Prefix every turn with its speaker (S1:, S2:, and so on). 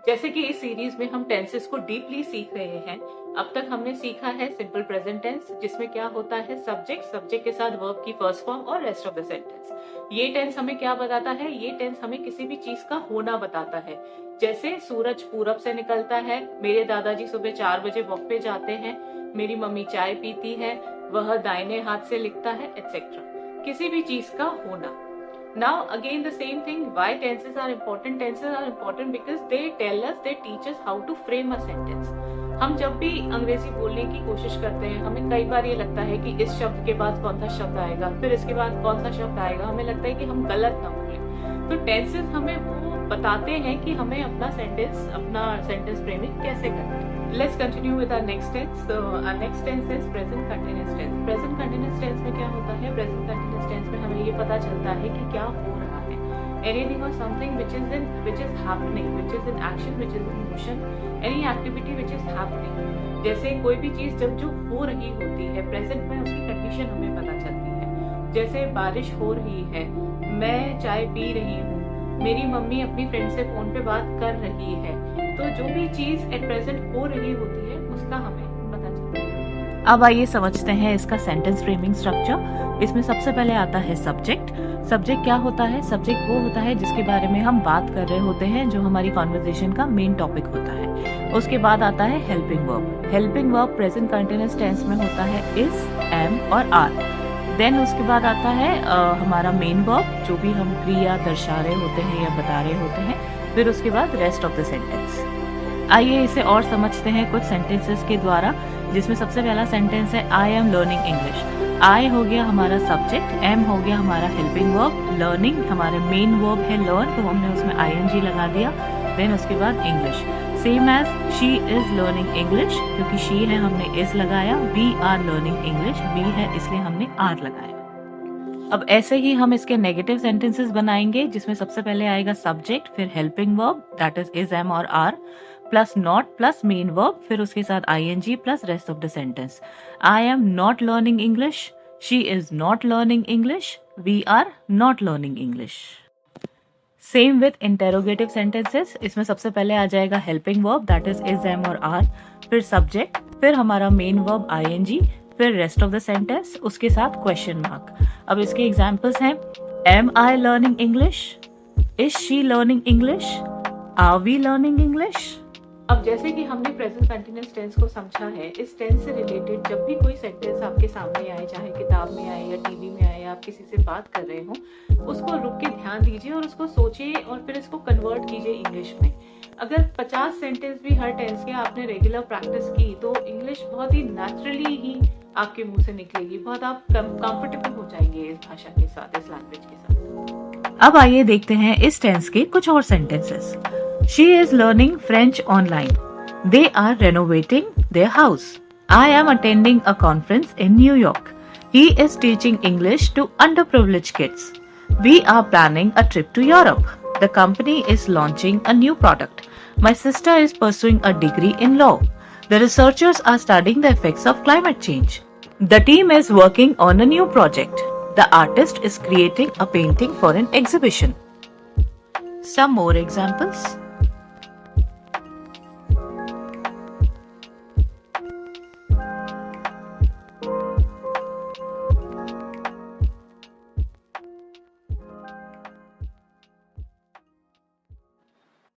S1: जैसे कि इस सीरीज में हम टेंसेस को डीपली सीख रहे हैं। अब तक हमने सीखा है सिंपल प्रेजेंट टेंस, जिसमें क्या होता है सब्जेक्ट के साथ वर्ब की फर्स्ट फॉर्म और रेस्ट ऑफ द सेंटेंस। ये टेंस हमें क्या बताता है? ये टेंस हमें किसी भी चीज का होना बताता है। जैसे सूरज पूरब से निकलता है, मेरे दादाजी सुबह 4 बजे वॉक पे जाते हैं, मेरी मम्मी चाय पीती है, वह दाहिने हाथ से लिखता है, एटसेट्रा। किसी भी चीज का होना। Now again the same thing, why tenses are important? Tenses are important because they tell us, they teach us how to frame a sentence. हम जब भी अंग्रेजी बोलने की कोशिश करते हैं, हमें कई बार ये लगता है कि इस शब्द के बाद कौन सा शब्द आएगा, फिर इसके बाद कौन सा शब्द आएगा, हमें लगता है कि हम गलत ना बोलें। तो टेंसेस हमें वो बताते हैं कि हमें अपना सेंटेंस फ्रेमिंग कैसे करना है। Let's continue with our next tense. So our next tense is present continuous tense. Present continuous tense में क्या होता है? Present continuous tense में हमें ये पता चलता है कि क्या हो रहा है। Anything or something which is happening, which is in action, which is in motion, any activity which is happening. जैसे कोई भी चीज जब जो हो रही होती है, प्रेजेंट में उसकी कंडीशन हमें पता चलती है। जैसे बारिश हो रही है, मैं चाय पी रही हूँ, मेरी मम्मी अपनी फ्रेंड से फोन पे बात कर रही है। तो जो भी चीज एट प्रेजेंट हो रही होती है उसका हमें पता चलता है। अब आइए समझते हैं इसका सेंटेंस फ्रेमिंग स्ट्रक्चर। इसमें सबसे पहले आता है सब्जेक्ट। सब्जेक्ट क्या होता है? सब्जेक्ट वो होता है जिसके बारे में हम बात कर रहे होते हैं, जो हमारी कॉन्वर्सेशन का मेन टॉपिक होता है। उसके बाद आता है helping verb. Helping verb present continuous tense में होता है इज, एम और आर। देन उसके बाद आता है हमारा मेन वर्ब, जो भी हम क्रिया दर्शा रहे होते हैं या बता रहे होते हैं। फिर उसके बाद रेस्ट ऑफ द सेंटेंस। आइए इसे और समझते हैं कुछ सेंटेंसेस के द्वारा, जिसमें सबसे पहला सेंटेंस है I am learning English. I हो गया हमारा सब्जेक्ट, एम हो गया हमारा हेल्पिंग वर्ब, लर्निंग हमारा मेन वर्ब है लर्न, तो हमने उसमें आईएनजी लगा दिया। देन उसके बाद English, same as she is learning English, क्योंकि शी है हमने इज लगाया, we are learning English, we है इसलिए हमने आर लगाया। अब ऐसे ही हम इसके नेगेटिव सेंटेंसेस बनाएंगे, जिसमें सबसे पहले आएगा सब्जेक्ट, फिर helping verb that is am और are, plus not plus main verb, फिर उसके साथ ING plus rest of the sentence. I am not learning English, she is not learning English, we are not learning English. Same with interrogative sentences. इसमें सबसे पहले आ जाएगा helping verb that is am और are, फिर subject, फिर हमारा main verb ING, फिर रेस्ट ऑफ द सेंटेंस, उसके साथ क्वेश्चन मार्क। अब इसके एग्जाम्पल्स हैं am I learning English, is she learning English, are we learning English. अब जैसे कि हमने प्रेजेंट कंटिन्यूअस टेंस को समझा है, इस टेंस से रिलेटेड जब भी कोई सेंटेंस आपके सामने आए, चाहे किताब में आए या टीवी में आए या आप किसी से बात कर रहे हो, उसको रुक के ध्यान दीजिए और उसको सोचिए और फिर इसको कन्वर्ट कीजिए इंग्लिश में। अगर 50 सेंटेंस भी हर टेंस के आपने रेगुलर प्रैक्टिस की, तो इंग्लिश बहुत ही नेचुरली ही आपके मुंह से निकलेगी, बहुत आप कंफर्टेबल हो जाएंगे इस भाषा के साथ, इस लैंग्वेज के साथ। अब आइए देखते हैं इस टेंस के कुछ और sentences. She is learning French online. They are renovating their house. I am attending a conference in New York. He is teaching English to underprivileged kids. We are planning a trip to Europe. The company is launching a new product. My sister is pursuing a degree in law. The researchers are studying the effects of climate change. The team is working on a new project. The artist is creating a painting for an exhibition. Some more examples.